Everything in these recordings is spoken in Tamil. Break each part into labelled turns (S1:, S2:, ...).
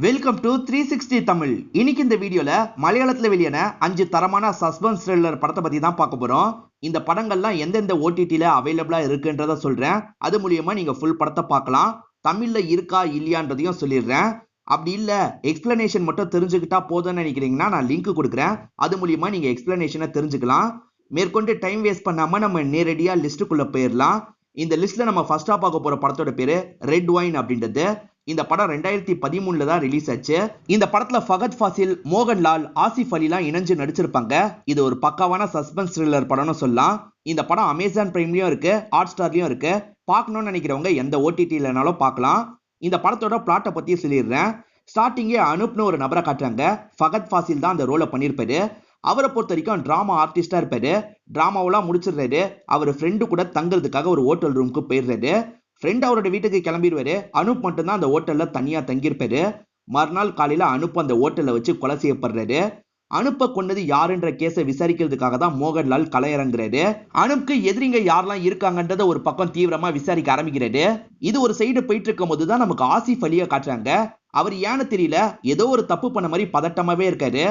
S1: Welcome to 360 Tamil. இன்னைக்கு இந்த வீடியோல மலையாளத்துல வெளியான 5 தரமான சஸ்பென்ஸ் த்ரில்லர் படத்தை பத்தி தான் பார்க்க போறோம். இந்த படங்கள்லாம் எந்தெந்த ஓடிடில அவைலபிளா இருக்குன்றத சொல்றேன். அது மூலியமா நீங்க ஃபுல் படத்தை பார்க்கலாம். தமிழ்ல இருக்கா இல்லையான்றதையும் சொல்லிடுறேன். அப்படி இல்ல எக்ஸ்பிளனேஷன் மட்டும் தெரிஞ்சுக்கிட்டா போதும்னு நினைக்கிறீங்கன்னா நான் லிங்க் கொடுக்குறேன். அது மூலியமா நீங்க எக்ஸ்பிளனேஷனை தெரிஞ்சுக்கலாம். மேற்கொண்டு டைம் வேஸ்ட் பண்ணாம நம்ம நேரடியா லிஸ்ட்டுக்குள்ள போயிடலாம். இந்த லிஸ்ட்ல நம்ம ஃபர்ஸ்டா பார்க்க போற படத்தோட பேரு ரெட் ஒயின் அப்படின்றது. இந்த படம் 2013 தான் ரிலீஸ் ஆச்சு. இந்த படத்துல ஃபகத் ஃபாசில், மோகன்லால், ஆசிஃப் அலிலாம் இணைஞ்சு நடிச்சிருப்பாங்க. இது ஒரு பக்காவான சஸ்பென்ஸ் த்ரில்லர் படம்னு சொல்லலாம். இந்த படம் அமேசான் பிரைம்லயும் இருக்கு, ஹாட் ஸ்டார்லயும் இருக்கு. பார்க்கணும்னு நினைக்கிறவங்க எந்த ஓடிடிலனாலும் பார்க்கலாம். இந்த படத்தோட பிளாட்டை பத்தி சொல்லிடுறேன். ஸ்டார்டிங்கே அனுப்னு ஒரு நபரை காட்டுறாங்க. ஃபகத் ஃபாசில் தான் அந்த ரோலை பண்ணியிருப்பாரு. அவரை பொறுத்த வரைக்கும் டிராமா ஆர்டிஸ்டா இருப்பாரு. டிராமாவெல்லாம் முடிச்சிடுறாரு. அவர் ஃப்ரெண்டு கூட தங்குறதுக்காக ஒரு ஹோட்டல் ரூமுக்கு போயிடுறாரு. ஃப்ரெண்ட் அவரோட வீட்டுக்கு கிளம்பிடுவாரு. அனுப் மட்டும்தான் அந்த ஹோட்டல்ல தனியா தங்கியிருப்பாரு. மறுநாள் காலையில அனுப் அந்த ஹோட்டல்ல வச்சு கொலை செய்யப்படுறாரு. அனுப்ப கொண்டது யாருன்ற கேஸை விசாரிக்கிறதுக்காக தான் மோகன்லால் களயிறங்குறாரு. அனுப்புக்கு எதிரிங்க யாரெல்லாம் இருக்காங்கன்றத ஒரு பக்கம் தீவிரமா விசாரிக்க ஆரம்பிக்கிறாரு. இது ஒரு சைடு போயிட்டு இருக்கும் போதுதான் நமக்கு ஆசிஃப் அலியை காட்டுறாங்க. அவர் ஏன்னு தெரியல, ஏதோ ஒரு தப்பு பண்ண மாதிரி பதட்டமாவே இருக்காரு.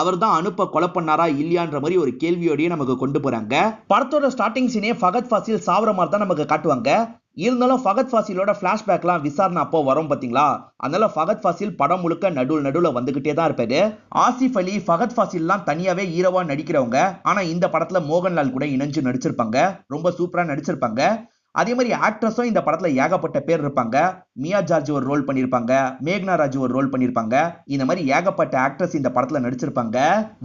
S1: அவர் தான் அனுப்ப கொலை பண்ணாரா இல்லையான்ற மாதிரி ஒரு கேள்வியோடய நமக்கு கொண்டு போறாங்க. படத்தோட ஸ்டார்டிங் சீனே ஃபகத் ஃபாசில் சாவர மாதிரி தான் நமக்கு காட்டுவாங்க. இருந்தாலும் ஃபகத் ஃபாசிலோட பிளாஷ்பேக்லாம் விசாரணை அப்போ வரும் பாத்தீங்களா. அதனால ஃபகத் ஃபாசில் படம் முழுக்க நடுவுல வந்துகிட்டே தான் இருப்பாரு. ஆசிஃப் அலி, ஃபகத் ஃபாசில்லாம் தனியாவே ஹீரோவா நடிக்கிறவங்க. ஆனா இந்த படத்துல மோகன்லால் கூட இணைஞ்சு நடிச்சிருப்பாங்க. ரொம்ப சூப்பரா நடிச்சிருப்பாங்க. அதே மாதிரி ஆக்ட்ரஸும் இந்த படத்துல ஏகப்பட்ட பேர் இருப்பாங்க. மியா ஜார்ஜ் ஒரு ரோல் பண்ணிருப்பாங்க, மேக்னா ராஜ் ஒரு ரோல் பண்ணிருப்பாங்க. இந்த மாதிரி ஏகப்பட்ட ஆக்ட்ரஸ் இந்த படத்துல நடிச்சிருப்பாங்க.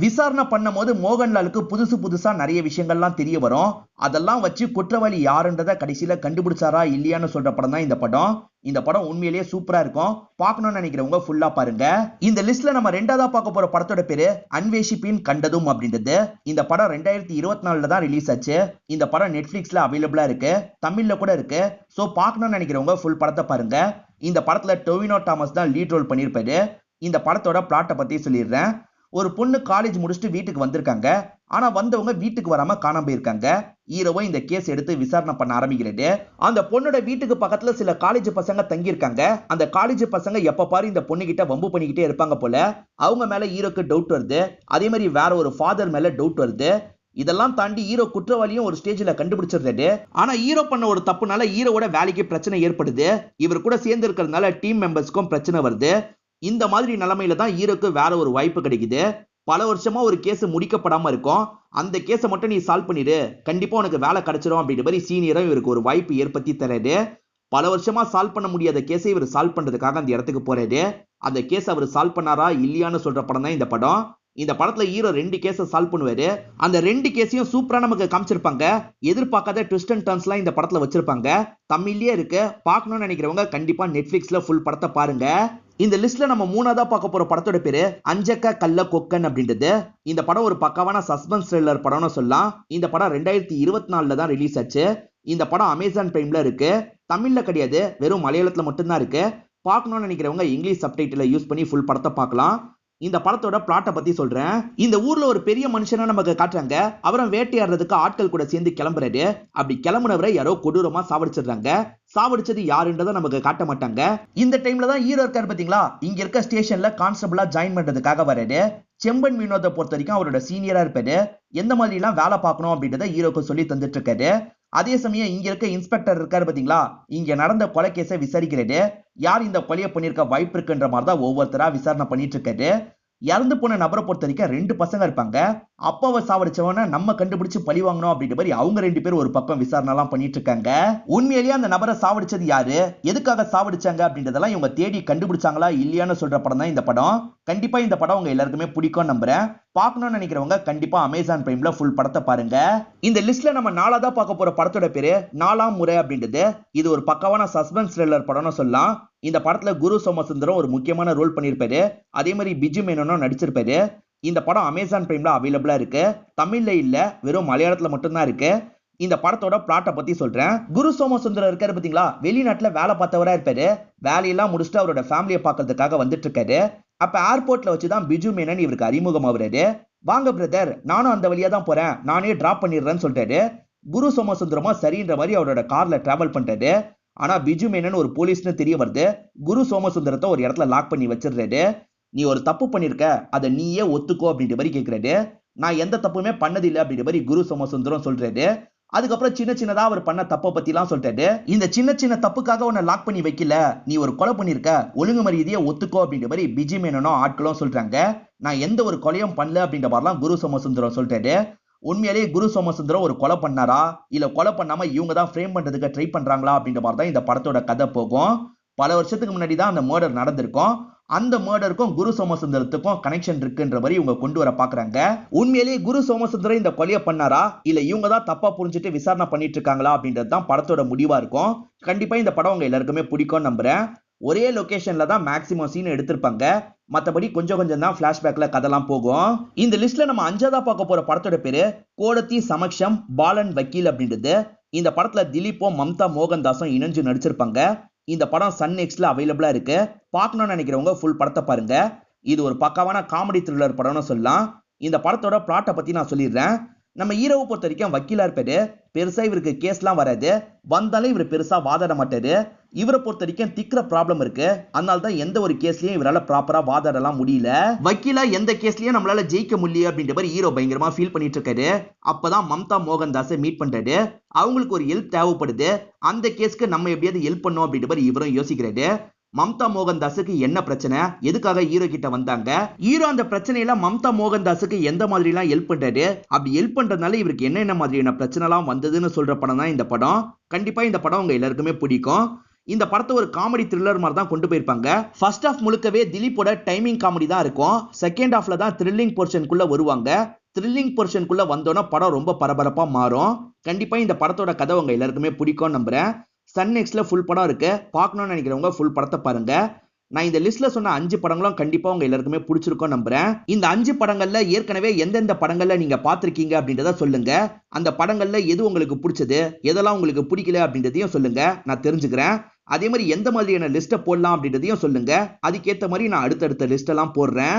S1: விசாரணை பண்ணும் போது மோகன்லாலுக்கு புதுசா நிறைய விஷயங்கள்லாம் தெரிய வரும். அதெல்லாம் வச்சு குற்றவாளி யாருன்றத கடைசியில கண்டுபிடிச்சாரா இல்லையான்னு சொல்ற படம் தான் இந்த படம். இந்த படம் உண்மையிலேயே சூப்பரா இருக்கும். பார்க்கணும்னு நினைக்கிறவங்க ஃபுல்லா பாருங்க. இந்த லிஸ்ட்ல நம்ம ரெண்டாவதா பார்க்க போற படத்தோட பேரு அன்வேஷிப்பின் கண்டதும் அப்படின்றது. இந்த படம் 2024 தான் ரிலீஸ் ஆச்சு. இந்த படம் நெட்ஃபிளிக்ஸ்ல அவைலபிளா இருக்கு, தமிழ்ல கூட இருக்கு. சோ பார்க்கணும்னு நினைக்கிறவங்க ஃபுல் படத்தை பாருங்க. இந்த படத்துல டொவினோ தாமஸ் தான் லீட் ரோல் பண்ணிருப்பாரு. இந்த படத்தோட பிளாட்டை பத்தி சொல்லிடுறேன். ஒரு பொண்ணு காலேஜ் முடிச்சுட்டு வீட்டுக்கு வந்திருக்காங்க. ஆனா வந்தவங்க வீட்டுக்கு வராம காணாம போயிருக்காங்க. ஹீரோவை இந்த கேஸ் எடுத்து விசாரணை பண்ண ஆரம்பிக்கிறது. அந்த பொண்ணோட வீட்டுக்கு பக்கத்துல சில காலேஜ் பசங்க தங்கி இருக்காங்க. அந்த காலேஜ் பசங்க எப்ப பாரு இந்த பொண்ணு கிட்ட வம்பு பண்ணிக்கிட்டே இருப்பாங்க போல. அவங்க மேல ஹீரோக்கு டவுட் வருது. அதே மாதிரி வேற ஒரு ஃபாதர் மேல டவுட் வருது. இதெல்லாம் தாண்டி ஹீரோ குற்றவாளியும் ஒரு ஸ்டேஜ்ல கண்டுபிடிச்சிடுறாரு. ஆனா ஹீரோ பண்ண ஒரு தப்புனால ஹீரோவோட வேலைக்கு பிரச்சனை ஏற்படுது. இவர் கூட சேர்ந்து இருக்கிறதுனால டீம் மெம்பர்ஸ்க்கும் பிரச்சனை வருது. இந்த மாதிரி நிலைமையில தான் ஹீரோக்கு வேற ஒரு வாய்ப்பு கிடைக்குது. பல வருஷமா ஒரு கேஸ் முடிக்கப்படாம இருக்கும். அந்த கேஸை மட்டும் நீ சால்வ் பண்ணிடு, கண்டிப்பா உனக்கு வேலை கிடைச்சிடும் அப்படின்ற மாதிரி சீனியரும் இவருக்கு ஒரு வாய்ப்பு ஏற்படுத்தி தராரு. பல வருஷமா சால்வ் பண்ண முடியாத கேஸை இவர் சால்வ் பண்றதுக்காக அந்த இடத்துக்கு போறாரு. அந்த கேஸ் அவர் சால்வ் பண்ணாரா இல்லையான்னு சொல்ற படம் தான் இந்த படம். இந்த படத்துல ஹீரோ 2 கேஸை சால்வ் பண்ணுவாரு. அந்த 2 கேஸையும் சூப்பரா நமக்கு காமிச்சிருப்பாங்க. எதிர்பார்க்காத ட்விஸ்ட் அண்ட் டர்ன்ஸ்லாம் இந்த படத்துல வச்சிருப்பாங்க. தமிழ்லயே இருக்கு. பார்க்கணும்னு நினைக்கிறவங்க கண்டிப்பா நெட்ஃபிளிக்ஸ்ல ஃபுல் படத்தை பாருங்க. இந்த லிஸ்ட்ல நம்ம மூணாவதா பார்க்க போற படத்தோட பேரு அஞ்சக்க கள்ள கொக்கன் அப்படின்றது. இந்த படம் ஒரு பக்காவான சஸ்பென்ஸ் த்ரில்லர் படம்னு சொல்லலாம். இந்த படம் 2024 தான் ரிலீஸ் ஆச்சு. இந்த படம் அமேசான் பிரைம்ல இருக்கு, தமிழ்ல கிடையாது, வெறும் மலையாளத்துல மட்டும்தான் இருக்கு. பார்க்கணும்னு நினைக்கிறவங்க இங்கிலீஷ் சப்டைட்டிலை யூஸ் பண்ணி ஃபுல் படத்தை பார்க்கலாம். இந்த படத்தோட பிளாட்டை பத்தி சொல்றேன். இந்த ஊர்ல ஒரு பெரிய மனுஷனா நமக்கு காட்டுறாங்க. அவரும் வேட்டையாடுறதுக்கு ஆட்கள் கூட சேர்ந்து கிளம்புறாரு. அப்படி கிளம்புனவரை யாரோ கொடூரமா சாவடிச்சிடுறாங்க. சாவடிச்சது யாருன்றதை நமக்கு காட்ட மாட்டாங்க. இந்த டைம்ல தான் ஹீரோ இருக்காரு பாத்தீங்களா, இங்க இருக்க ஸ்டேஷன்ல கான்ஸ்டபிளா ஜாயின் பண்றதுக்காக வராரு. செம்பன் வினோதை பொறுத்த வரைக்கும் அவரோட சீனியரா இருப்பாரு. எந்த மாதிரி எல்லாம் வேலை பார்க்கணும் அப்படின்றத ஹீரோக்கு சொல்லி தந்துட்டு இருக்காரு. அதே சமயம் இங்க இருக்க இன்ஸ்பெக்டர் இருக்காரு பாத்தீங்களா, இங்க நடந்த கொலை கேஸை விசாரிக்கிறது. யார் இந்த கொலையை பண்ணிருக்க வாய்ப்பு இருக்குன்ற மாதிரி தான் ஒவ்வொருத்தரா விசாரணை பண்ணிட்டு இருக்காரு. இறந்து போன நபரை பொறுத்த வரைக்கும் 2 பசங்க இருப்பாங்க. அப்பாவை சாவடிச்சவன நம்ம கண்டுபிடிச்சு பழி வாங்கணும் அப்படின்ற மாதிரி அவங்க 2 பேரும் ஒரு பக்கம் விசாரணை எல்லாம் பண்ணிட்டு இருக்காங்க. உண்மையிலேயே அந்த நபரை சாவடிச்சது யாரு, எதுக்காக சாவடிச்சாங்க அப்படின்றதெல்லாம் இவங்க தேடி கண்டுபிடிச்சாங்களா இல்லையான்னு சொல்ற படம் தான் இந்த படம். கண்டிப்பா இந்த படம் உங்க எல்லாருக்குமே பிடிக்கும் நம்புறேன். பார்க்கணும்னு நினைக்கிறவங்க கண்டிப்பா அமேசான் பிரைம்ல ஃபுல் படத்தை பாருங்க. இந்த லிஸ்ட்ல நம்ம நாலாவதா பார்க்க போற படத்தோட பேரு நாலாம் முறை அப்படின்றது. இது ஒரு பக்காவான சஸ்பென்ஸ் த்ரில்லர் படம்னு சொல்லலாம். இந்த படத்துல குரு சோமசுந்தரம் ஒரு முக்கியமான ரோல் பண்ணிருப்பாரு. அதே மாதிரி பிஜு மேனனும் நடிச்சிருப்பாரு. இந்த படம் அமேசான் பிரைம்ல அவைலபிளா இருக்கு, தமிழ்ல இல்ல, வெறும் மலையாளத்துல மட்டும்தான் இருக்கு. இந்த படத்தோட பிளாட்டை பத்தி சொல்றேன். குரு சோமசுந்தரம் இருக்காரு பாத்தீங்களா, வெளிநாட்டுல வேலை பார்த்தவரா இருப்பாரு. வேலையெல்லாம் முடிச்சுட்டு அவரோட ஃபேமிலியை பார்க்கறதுக்காக வந்துட்டு இருக்காரு. அப்ப ஏர்போர்ட்ல வச்சுதான் பிஜு மேனன் இவருக்கு அறிமுகம் ஆகுறாரு. வாங்க பிரதர், நானும் அந்த வழியா தான் போறேன், நானே டிராப் பண்ணிடுறேன்னு சொல்றாரு. குரு சோமசுந்தரமா சரின்ற மாதிரி அவரோட கார்ல டிராவல் பண்றாரு. ஆனா பிஜு மேனன் ஒரு போலீஸ்னு தெரிய வருது. குரு சோமசுந்தரத்தை ஒரு இடத்துல லாக் பண்ணி வச்சிடுறாரு. நீ ஒரு தப்பு பண்ணிருக்க, அதை நீயே ஒத்துக்கோ அப்படின்ற மாதிரி கேட்கிறாரு. நான் எந்த தப்புமே பண்ணதில்லை அப்படின்ற மாதிரி குரு சோமசுந்தரம் சொல்றாரு. அதுக்கப்புறம் சின்ன சின்னதா அவர் பண்ண தப்பை பத்தி எல்லாம் சொல்றாரு. இந்த சின்ன சின்ன தப்புக்காக உன்னை லாக் பண்ணி வைக்கல, நீ ஒரு கொலை பண்ணிருக்க, ஒழுங்கு மரியாதையை ஒத்துக்கோ அப்படின்ற மாதிரி பிஜி மேனனும் ஆட்களும் சொல்றாங்க. நான் எந்த ஒரு கொலையும் பண்ணல அப்படின்ற மாதிரிலாம் குரு சோமசுந்தரம் சொல்றாரு. உண்மையிலேயே குரு சோமசுந்தரம் ஒரு கொலை பண்ணாரா, இல்ல கொலை பண்ணாம இவங்க தான் ஃப்ரேம் பண்றதுக்கு ட்ரை பண்றாங்களா அப்படின்ற மாதிரி தான் இந்த படத்தோட கதை போகும். பல வருஷத்துக்கு முன்னாடி தான் அந்த மர்டர் நடந்திருக்கும். அந்த மர்டருக்கும் குரு சோமசுந்தரத்துக்கும் கனெக்ஷன் இருக்குன்ற மாதிரி இவங்க கொண்டு வர பாக்குறாங்க. உண்மையிலேயே குரு சோமசுந்தரம் இந்த கொலையை பண்ணாரா, இல்ல இவங்க தான் தப்பா புரிஞ்சுட்டு விசாரணை பண்ணிட்டு இருக்காங்களா அப்படின்றது தான் படத்தோட முடிவா இருக்கும். கண்டிப்பா இந்த படம் உங்க எல்லாருக்குமே பிடிக்கும் நம்புறேன். ஒரே லொகேஷன்ல தான் மேக்ஸிமம் சீன் எடுத்திருப்பாங்க. மத்தபடி கொஞ்சம் கொஞ்சம் தான் பிளாஷ்பேக்ல கதெல்லாம் போகும். இந்த லிஸ்ட்ல நம்ம அஞ்சாவதா பார்க்க போற படத்தோட பேரு கோடத்தி சமக்ஷம் பாலன் வக்கீல் அப்படின்றது. இந்த படத்துல திலீப்பும் மம்தா மோகன்தாஸும் இணைஞ்சு நடிச்சிருப்பாங்க. இந்த படம் சன் நெக்ஸ்ட்ல அவைலபிளா இருக்கு. பார்க்கணும்னு நினைக்கிறவங்க ஃபுல் படத்தை பாருங்க. இது ஒரு பக்காவான காமெடி த்ரில்லர் படம்னு சொல்லலாம். இந்த படத்தோட பிளாட்டை பத்தி நான் சொல்லிடுறேன். நம்ம ஹீரோவை பொறுத்த வரைக்கும் வக்கீலா இருப்பாரு. பெருசா இவருக்கு கேஸ்லாம் வராது. வந்தாலும் இவர் பெருசா வாதாட மாட்டாரு. இவரை பொறுத்த வரைக்கும் திக்கிற ப்ராப்ளம் இருக்கு. அதனால தான் எந்த ஒரு கேஸ்லயும் இவரால ப்ராப்பரா வாதாடலாம் முடியல. வக்கீலா எந்த கேஸ்லயும் நம்மளால ஜெயிக்க முடியல அப்படின்ற மாதிரி ஹீரோ பயங்கரமா ஃபீல் பண்ணிட்டு இருக்காரு. அப்பதான் மம்தா மோகன்தாஸை மீட் பண்றாரு. அவங்களுக்கு ஒரு ஹெல்ப் தேவைப்படுது. அந்த கேஸ்க்கு நம்ம எப்படியாவது ஹெல்ப் பண்ணோம் அப்படின்ற மாதிரி இவரும் யோசிக்கிறாரு. மம்தா மோகன்தாஸுக்கு என்ன பிரச்சனை, எதுக்காக ஹீரோ கிட்ட வந்தாங்க, ஹீரோ அந்த பிரச்சனையில மம்தா மோகன்தாஸுக்கு எந்த மாதிரி எல்லாம் ஹெல்ப் பண்றாரு, அப்படி ஹெல்ப் பண்றதுனால இவருக்கு என்னென்ன மாதிரியான பிரச்சனை எல்லாம் வந்ததுன்னு சொல்ற படம் தான் இந்த படம். கண்டிப்பா இந்த படம் உங்க எல்லாருக்குமே பிடிக்கும். இந்த படத்தை ஒரு காமெடி த்ரில்லர் மாதிரி தான் கொண்டு போயிருப்பாங்க. ஃபர்ஸ்ட் ஹாஃப் முழுக்கவே திலீப்போட டைமிங் காமெடி தான் இருக்கும். செகண்ட் ஹாஃப்ல தான் த்ரில்லிங் போர்ஷனுக்குள்ள வருவாங்க. த்ரில்லிங் போர்ஷனுக்குள்ள வந்தோன்னா படம் ரொம்ப பரபரப்பா மாறும். கண்டிப்பா இந்த படத்தோட கதை உங்க எல்லாருக்குமே பிடிக்கும் நம்புறேன். சன் நெக்ஸ்ட்ல ஃபுல் படம் இருக்கு. பார்க்கணும்னு நினைக்கிறவங்க ஃபுல் படத்தை பாருங்க. நான் இந்த லிஸ்ட்ல சொன்ன 5 படங்களும் கண்டிப்பா உங்க எல்லாருக்குமே பிடிச்சிருக்கும் நம்புறேன். இந்த 5 படங்கள்ல ஏற்கனவே எந்தெந்த படங்கள்ல நீங்க பாத்திருக்கீங்க அப்படின்றத சொல்லுங்க. அந்த படங்கள்ல எது உங்களுக்கு பிடிச்சது, எதெல்லாம் உங்களுக்கு பிடிக்கல அப்படின்றதையும் சொல்லுங்க, நான் தெரிஞ்சுக்கிறேன். அதே மாதிரி எந்த மாதிரியான லிஸ்ட்டை போடலாம் அப்படின்றதையும் சொல்லுங்க. அதுக்கேற்ற மாதிரி நான் அடுத்தடுத்த லிஸ்ட் எல்லாம் போடுறேன்.